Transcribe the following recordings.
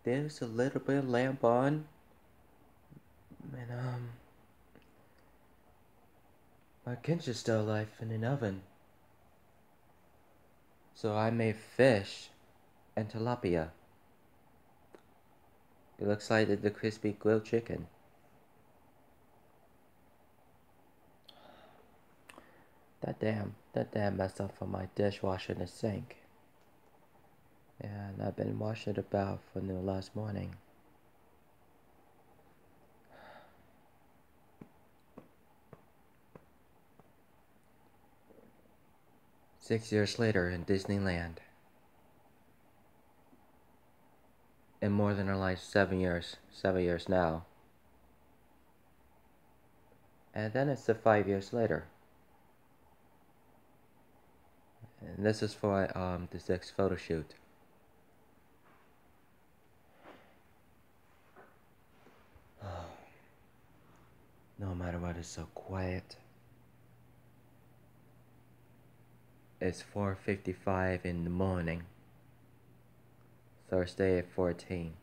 there's a little bit of lamp on, and my kitchen's still alive in an oven. So I made fish and tilapia. It looks like the crispy grilled chicken. That damn messed up from my dishwasher in the sink. And I've been washing it about from the last morning. "6 years later in Disneyland. And more than like 7 years. 7 years now. And then it's 5 years later. And this is for this next photo shoot. No matter what, it's so quiet. It's 4:55 in the morning. Thursday at 14.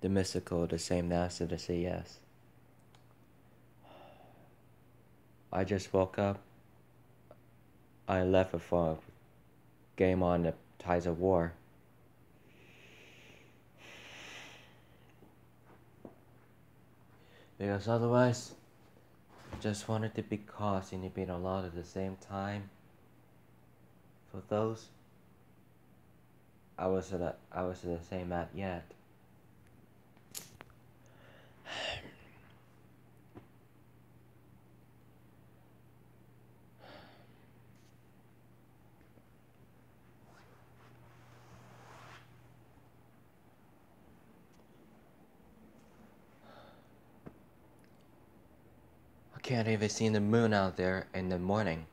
The mystical, the same NASA to say yes. I just woke up. I left for a game on the Tides of War. Because otherwise, I just wanted to be causing it being a lot at the same time. For those, I was in the same mat yet. I can't even see the moon out there in the morning.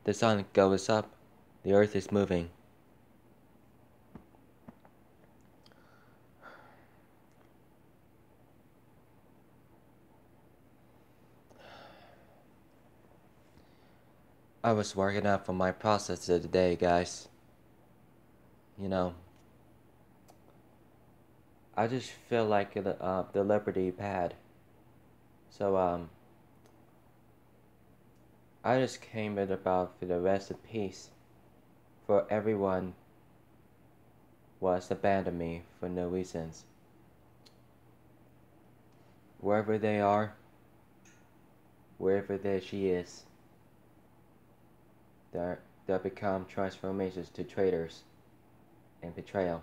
The sun goes up, the earth is moving. I was working out for my process of the day, guys. You know, I just feel like the Liberty pad. So I just came in about for the rest of peace. For everyone was abandoned me for no reasons. Wherever they are, wherever there she is, they become transformations to traitors and betrayal.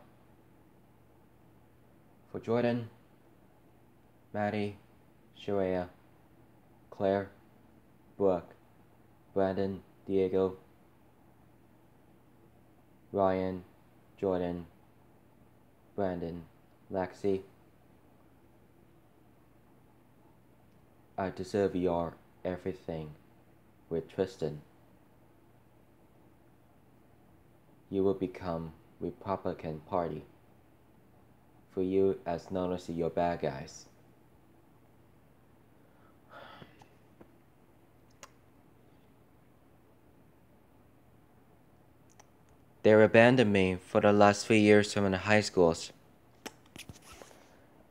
For Jordan, Maddie, Sharia, Claire, Brooke, Brandon, Diego, Ryan, Jordan, Brandon, Lexi, I deserve your everything with Tristan. You will become Republican Party. For you as known as your bad guys. They abandoned me for the last 3 years from the high schools.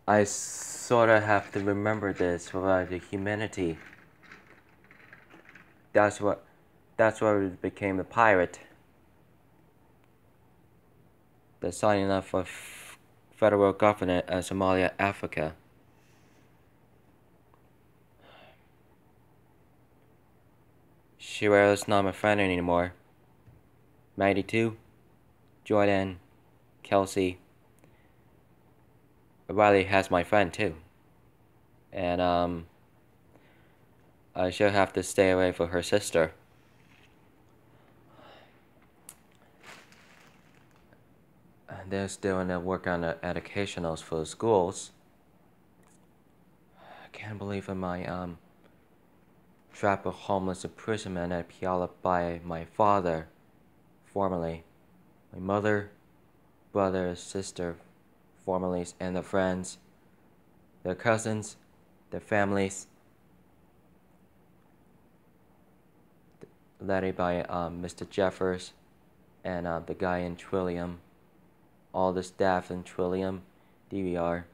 I sort of have to remember this for the humanity. That's what it became a pirate. The signing up for federal government of Somalia, Africa. Shira's not my friend anymore. 92, Jordan, Kelsey. Riley has my friend too. And I should have to stay away from her sister. And they're still in the work on the educationals for the schools. I can't believe in my trap of homeless imprisonment at Puyallup by my father, formerly. My mother, brother, sister, formerly, and their friends, their cousins, their families. led by Mr. Jeffers and the guy in Trillium, all the staff in Trillium, DVR,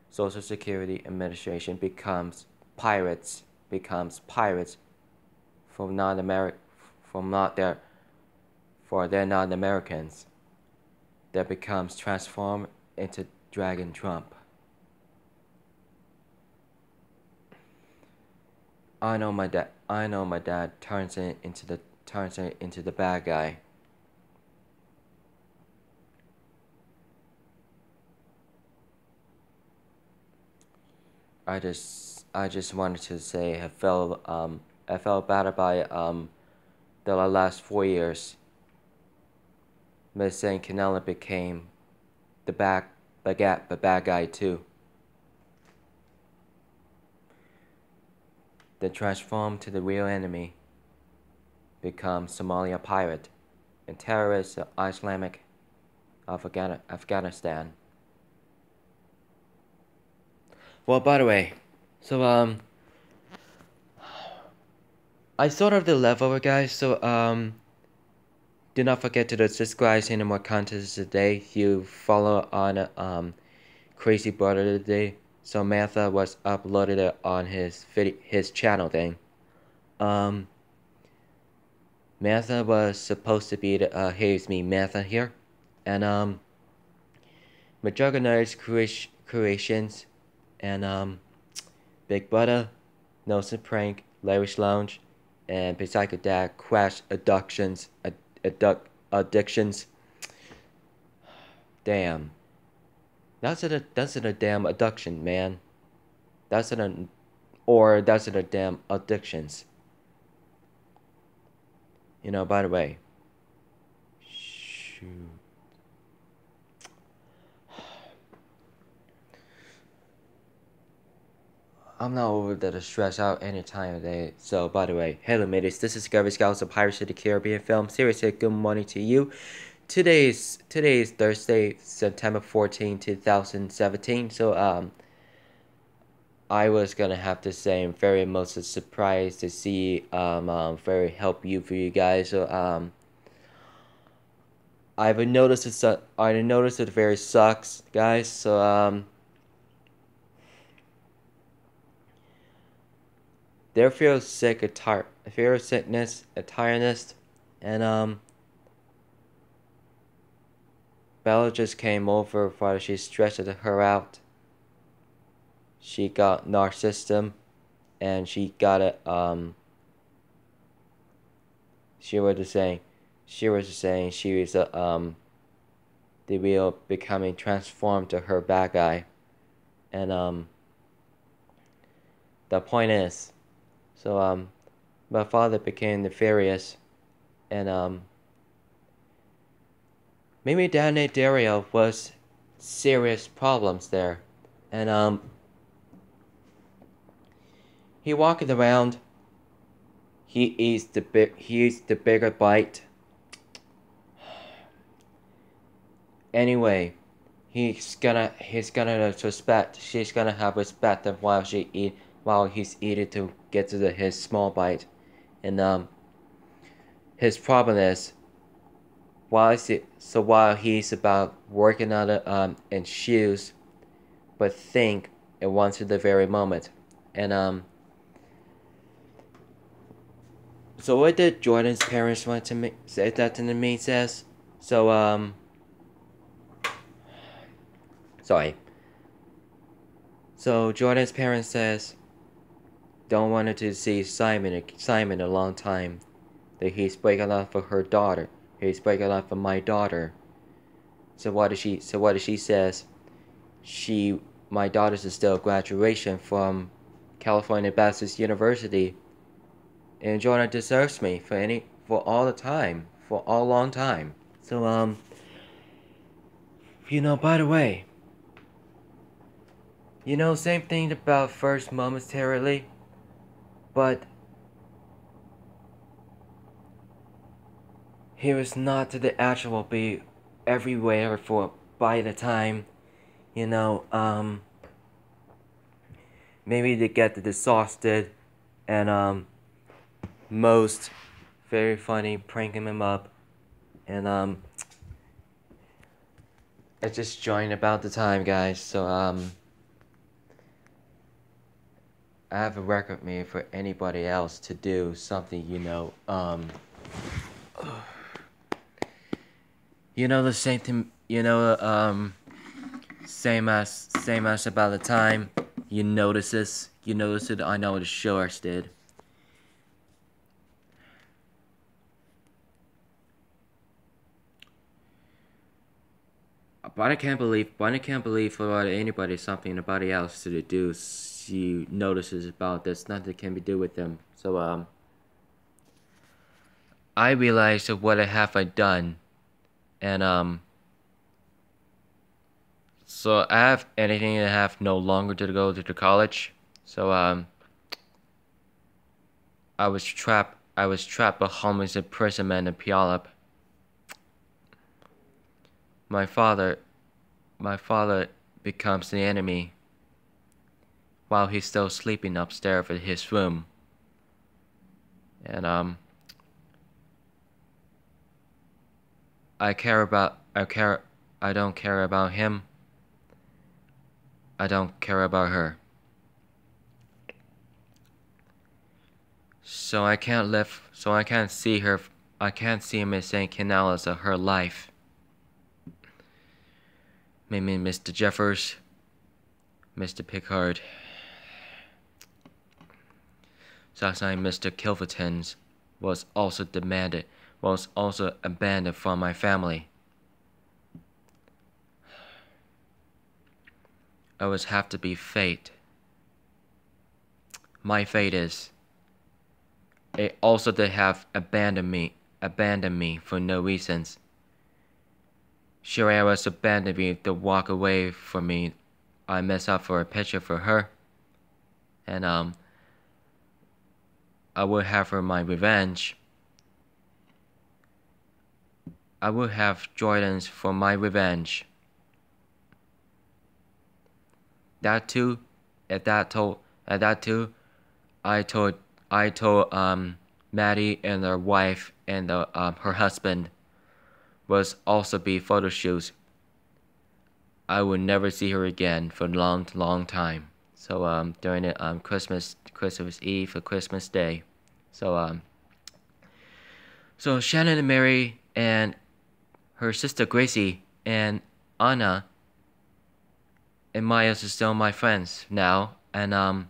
Social Security Administration becomes pirates from non-American, from not their, for they're non-Americans. That becomes transformed into Dragon Trump. I know my dad turns it into the bad guy. I just wanted to say I felt bad by the last 4 years. Miss Saint Canella became the bad guy too. They transformed to the real enemy, become Somalia pirate and terrorist of Islamic Afghanistan. Well, by the way, so I sort of the level, guys. So do not forget to subscribe to more content today. You follow on Crazy Brother today. So Mantha was uploaded on his channel thing. Mantha was supposed to be the here's me Mantha here, and Majorganized Creations, and Big Brother, Nelson Prank, Larry's Lounge, and Psycho Dad Crash Addictions. Damn. That's a damn addiction, man. That's a damn addictions. You know, by the way. Shoot. I'm not over there to stress out any time of day. So, by the way, hello mates, this is Gary Scouts of Pirates of the Caribbean film series. Good morning to you. Today is Thursday, September 14, 2017. So, I was gonna have to say I'm very much surprised to see very help you for you guys. So I've noticed it very sucks, guys. So there feels sickness, a tiredness, and Bella just came over while she stressed her out. She got narcissism, and she got it. She was saying she was the real becoming transformed to her bad guy, and the point is, so my father became nefarious, and maybe down in Dario was serious problems there, and he walking around. He eats the bigger bite. Anyway, she's gonna suspect. She's gonna have respect of while he's eating to get to his small bite, and his problem is while he's about working on it in shoes, but think it wants to the very moment, and So what did Jordan's parents want to say that to me says? So sorry. So Jordan's parents says don't want to see Simon a long time. That he's breaking off for her daughter. He's breaking off for my daughter. So what does she says? My daughter's is still graduation from California Baptist University. And Jordan deserves me for all the time, for all long time. So you know, by the way, you know, same thing about first momentarily, but he was not to the actual be everywhere for by the time, you know, maybe to get the exhausted and most very funny, pranking him up, and I just joined about the time, guys. So I have a record me for anybody else to do something, the same thing, same as about the time. You notice it. I know the shorts did. But I can't believe about anybody else to do. She notices about this. Nothing can be do with them. So I realized what have I done, and so I have anything I have no longer to go to the college. So I was trapped by homeless imprisonment in Puyallup. My father becomes the enemy while he's still sleeping upstairs in his room. And I don't care about him. I don't care about her. So I can't see her. I can't see Miss St. Canales of her life. Maybe Mr. Jeffers, Mr. Pickard, sometimes Mr. Kilverton's was also abandoned from my family. It was have to be fate. My fate is. It also did have abandoned me for no reasons. Sure, I was abandoned me to walk away from me. I messed up for a picture for her, and I would have her my revenge. I would have Jordans for my revenge. At that too, I told Maddie and her wife and her husband was also be photo shoots. I would never see her again for a long time. So during the Christmas Eve or Christmas Day. So Shannon and Mary and her sister Gracie and Anna and Maya are still my friends now, and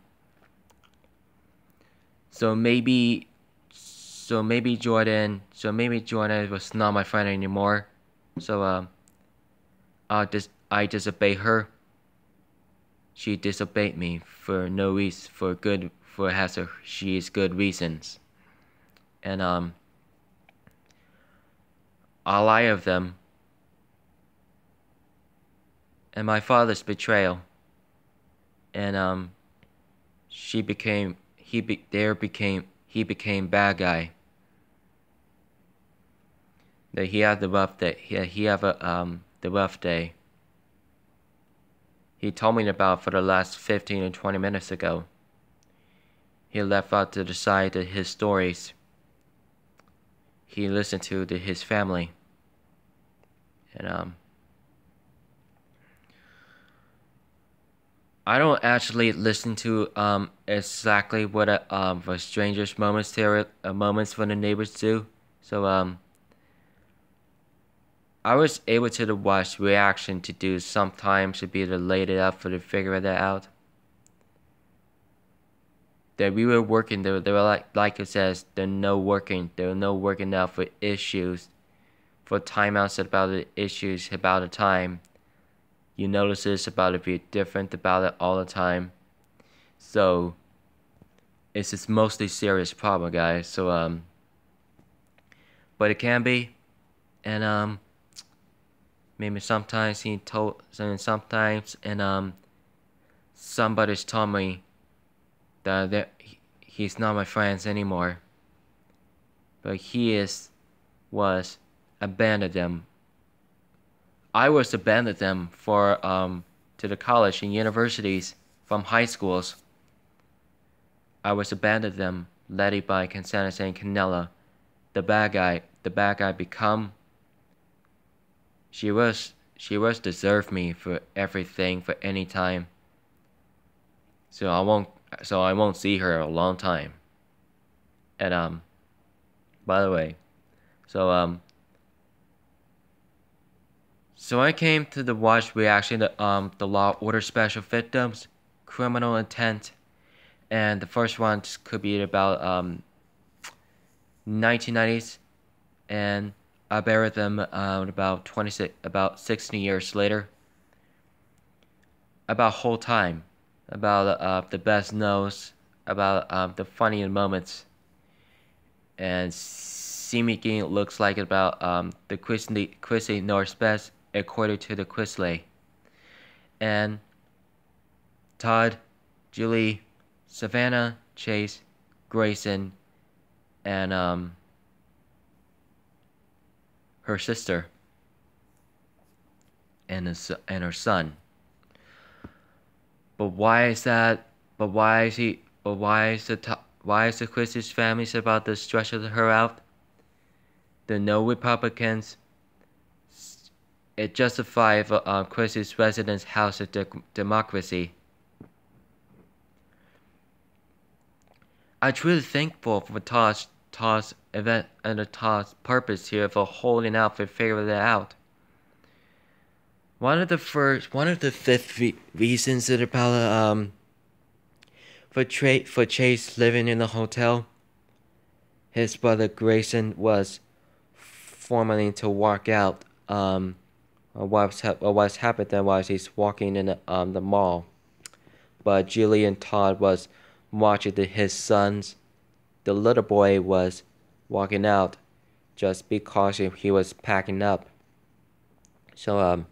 so maybe Jordan was not my friend anymore. So I disobeyed her. She disobeyed me for no reason, she is good reasons. And all of them, and my father's betrayal, and he became bad guy. That he had the rough day. He had the rough day. He told me about for the last 15 or 20 minutes ago. He left out to the side of his stories. He listened to his family. And I don't actually listen to exactly what a stranger's moments from the neighbors do. So I was able to watch reaction to do sometimes to be related up for to figure that out. That we were working, they were like it says, they were no working out for issues, for timeouts about the issues about the time. You notice this about it be different about it all the time. So it's just mostly serious problem, guys. So but it can be, and maybe sometimes somebody's told me that he's not my friends anymore. But was abandoned them. I was abandoned them for to the college and universities from high schools. I was abandoned them, led by Constance and Canella, the bad guy become. She was deserve me for everything for any time. So I won't see her a long time. And by the way, so so I came to the watch reaction to the Law Order Special Victims, Criminal Intent, and the first one could be about 1990s, and I buried them about 16 years later. About whole time, about the best knows, about the funny moments, and seemingly looks like about the Quizly North Best according to the Quizley. And Todd, Julie, Savannah, Chase, Grayson, and her sister and her son. But why is that? But why is he? But why is the Quiz's family about to stretch her out? The no Republicans. It justifies Quiz's residence house of democracy. I'm truly thankful for Todd's event and Todd's purpose here for holding out for figuring it out. One of the fifth reasons that about for Chase living in the hotel, his brother Grayson was formally to walk out. What's happened then was he's walking in the mall, but Julie and Todd was watching his sons. The little boy was walking out just because he was packing up. So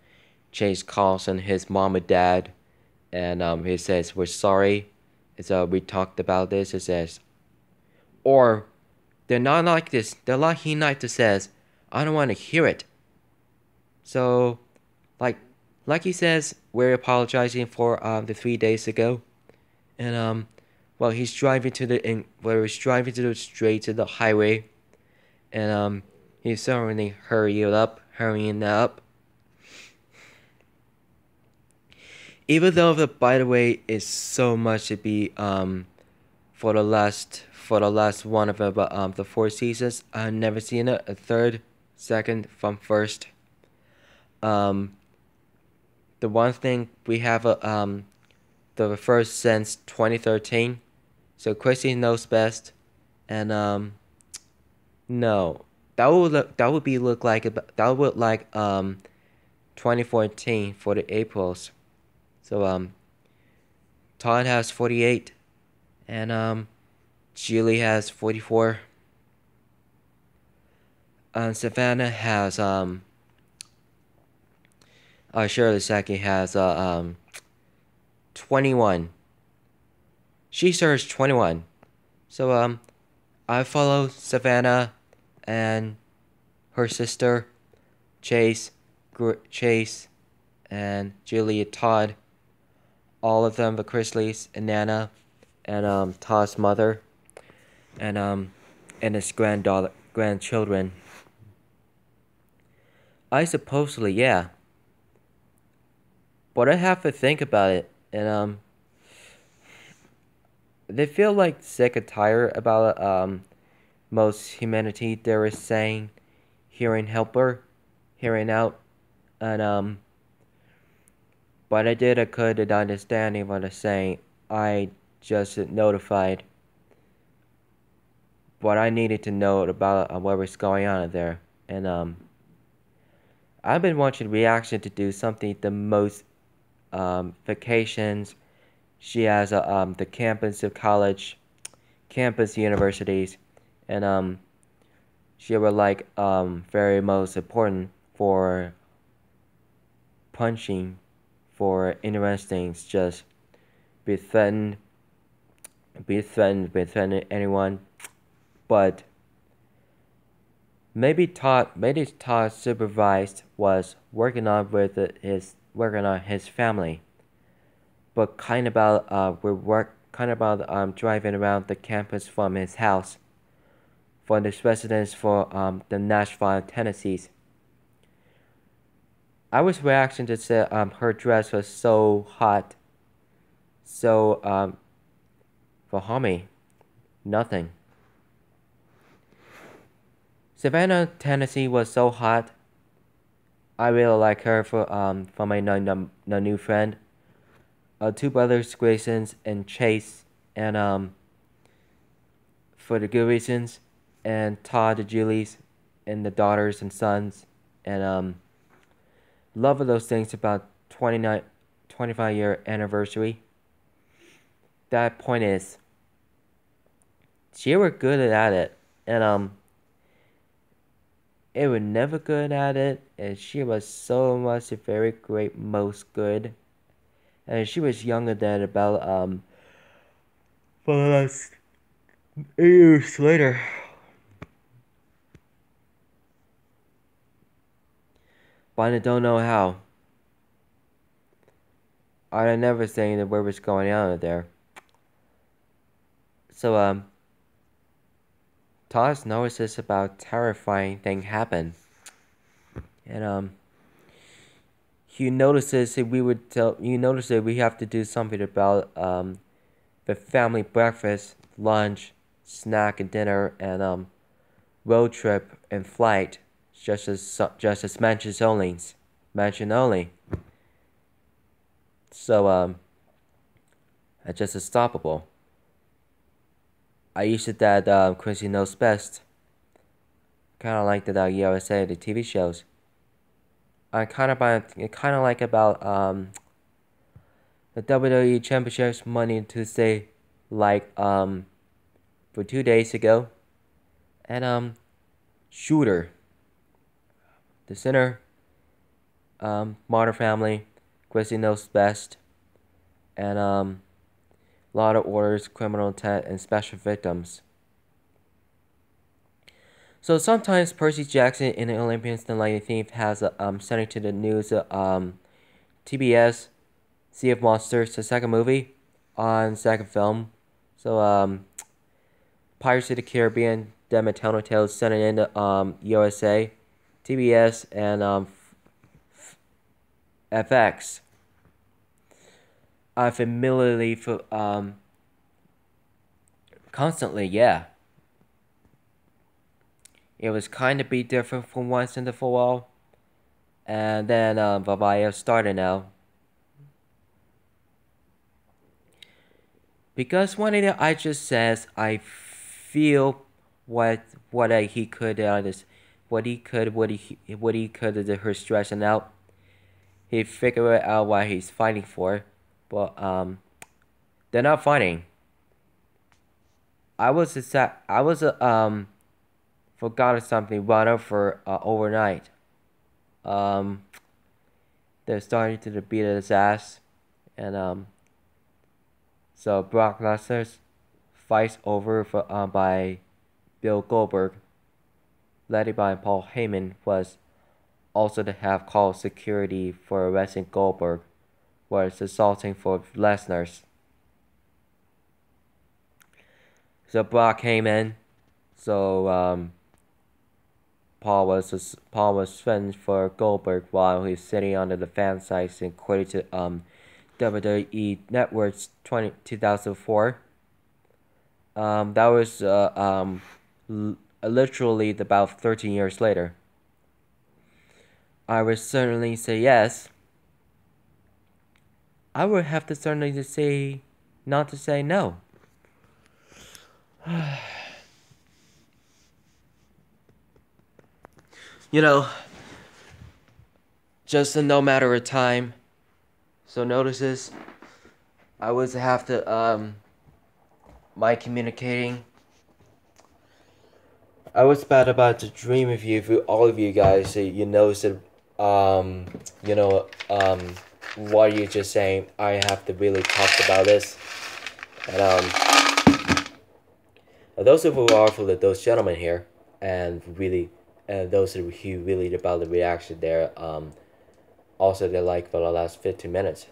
Chase calls on his mom and dad, and he says, "We're sorry. So we talked about this." He says, or they're not like this. They're like he Knight says, "I don't want to hear it." So, like he says, we're apologizing for the 3 days ago, and well, he's driving to the straight to the highway, and he's certainly hurrying up. Even though by the way, is so much to be for the last one of the 4 seasons. I've never seen a third, second from first. The one thing we have the first since 2013, so Chrissy knows best, and no, that would look like 2014 for the Aprils. So Todd has 48, and Julie has 44. Savannah has Shirley Saki has 21. She serves 21. So I follow Savannah and her sister Chase and Julia Todd. All of them, the Chrisleys and Nana, and Todd's mother, and his grandchildren. I supposedly, yeah. But I have to think about it, and they feel like sick and tired about most humanity there is saying, hearing out, and but I did a good understanding what they're saying. I just notified what I needed to know about what was going on there, and I've been watching reaction to do something the most vacations. She has the campus of college, campus universities, and she were like very most important for punching, for interesting, just befriend anyone, but maybe Todd supervised was working on his family, but kind about driving around the campus from his house for this residence for the Nashville, Tennessee. I was reacting to say her dress was so hot, so for homie, nothing. Savannah, Tennessee was so hot. I really like her for my new friend. Two brothers, Graysons and Chase, and for the good reasons, and Todd, the Julies, and the daughters and sons, and love of those things about 25-year anniversary. That point is, she were good at it, and it was never good at it, and she was so much very great, most good, and she was younger than about for the last 8 years later. But I don't know how. I never saying that what was going on there. So Todd notices about terrifying thing happen, and he notices that we have to do something about the family breakfast, lunch, snack, and dinner, and road trip and flight, just as mention only. So it's just unstoppable. I used to that Chrissy Knows Best. Kind of like the USA, the TV shows. I kind of like about the WWE Championships Monday Tuesday, like for 2 days ago, and Shooter, the Sinner, Modern Family, Chrissy Knows Best, and Law of Orders, Criminal Intent, and Special Victims. So sometimes Percy Jackson in the Olympians the 19th has sending to the news TBS Sea of Monsters, the second movie on second film. So Pirates of the Caribbean, Them and Telltales sending in to USA, TBS, and FX. Familiarly for constantly, yeah. It was kind of be different from once and for all, and then Vavaya started now. Because one of the I just says I feel what he could what he could her stressing out. He figured out what he's fighting for, but they're not fighting. I was forgot something runner for overnight. They're starting to beat his ass, and so Brock Lesnar fights over for by Bill Goldberg, led by Paul Heyman, was also to have called security for arresting Goldberg, was assaulting for Lesnar's. So Brock came in, so Paul was friends for Goldberg while he's sitting under the fan sites and according to WWE Network's 2004. That was literally about 13 years later. I would certainly say yes. I would have to certainly to say not to say no. You know, just a no matter of time. So notice this. I was have to my communicating. I was about to dream of you for all of you guys. So you know, what you're just saying. I have to really talk about this, and those who are for those gentlemen here, and really, and those who really about the reaction there. Also, they like for the last 15 minutes.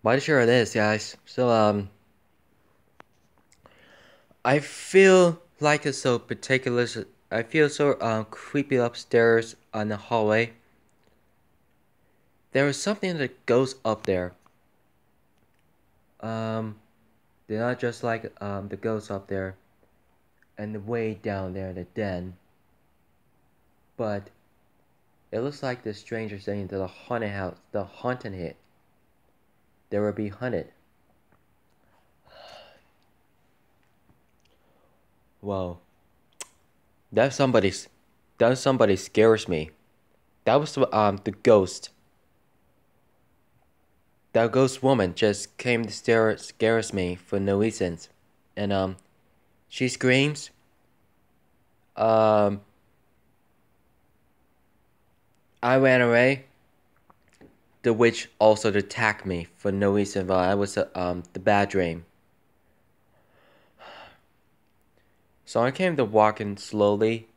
But sure it is, guys. So I feel like it's so particular. I feel so creepy upstairs on the hallway. There is something that goes up there. Um, they're not just like the ghosts up there, and the way down there, the den. But it looks like the stranger saying to the haunted house, the haunted hit. They will be hunted. Whoa, that somebody's, that somebody scares me. That was the ghost. That ghost woman just came to scares me for no reasons, and she screams. Um, I ran away. The witch also attacked me for no reason while I was the bad dream. So I came to walking slowly.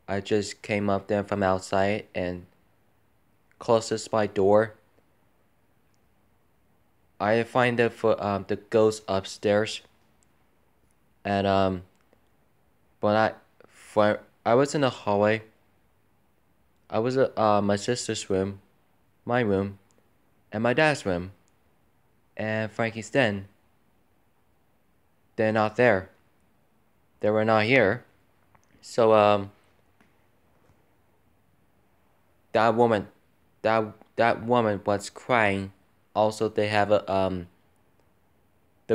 I just came up there from outside and closest my door. I find it for the ghost upstairs, and when I was in the hallway. I was at my sister's room, my room, and my dad's room, and Frankie's den. They're not there. They were not here. So that woman, that woman was crying. Also, they have the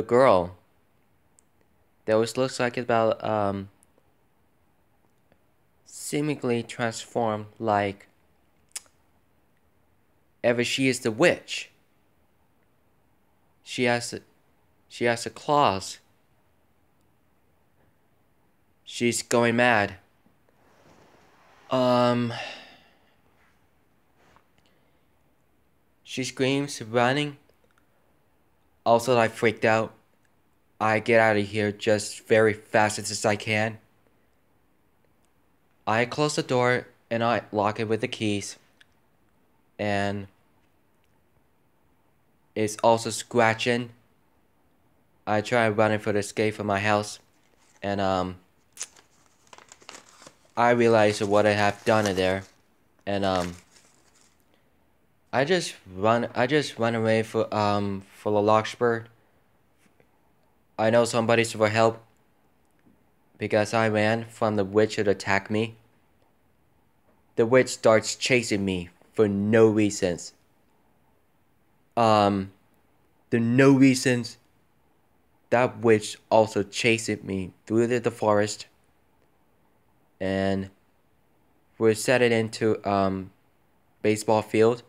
girl. That was looks like about seemingly transformed like ever she is the witch. She has the claws. She's going mad. She screams, running. Also, I freaked out. I get out of here just very fast as I can. I close the door and I lock it with the keys. And it's also scratching. I try running for the escape from my house. And I realize what I have done in there. And I just run away for the Larkspur. I know somebody's for help because I ran from the witch that attacked me. The witch starts chasing me for no reasons. The no reasons. That witch also chased me through the forest, and we're set it into baseball field,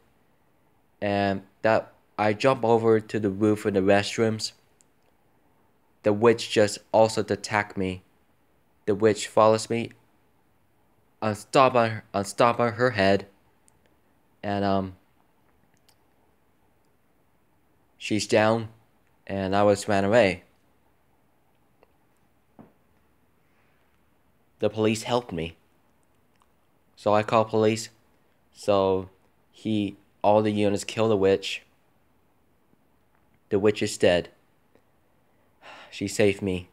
and that I jump over to the roof of the restrooms. The witch just also attacked me. The witch follows me. I stomp on her head, and she's down, and I was ran away. The police helped me. So I called police. So all the units killed the witch. The witch is dead. She saved me.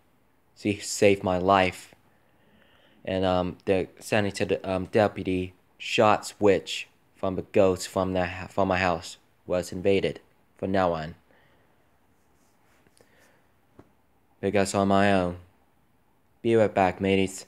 She saved my life. And they're sending to the deputy shots witch from the ghost from my house was invaded from now on. Because on my own. Be right back, mateys.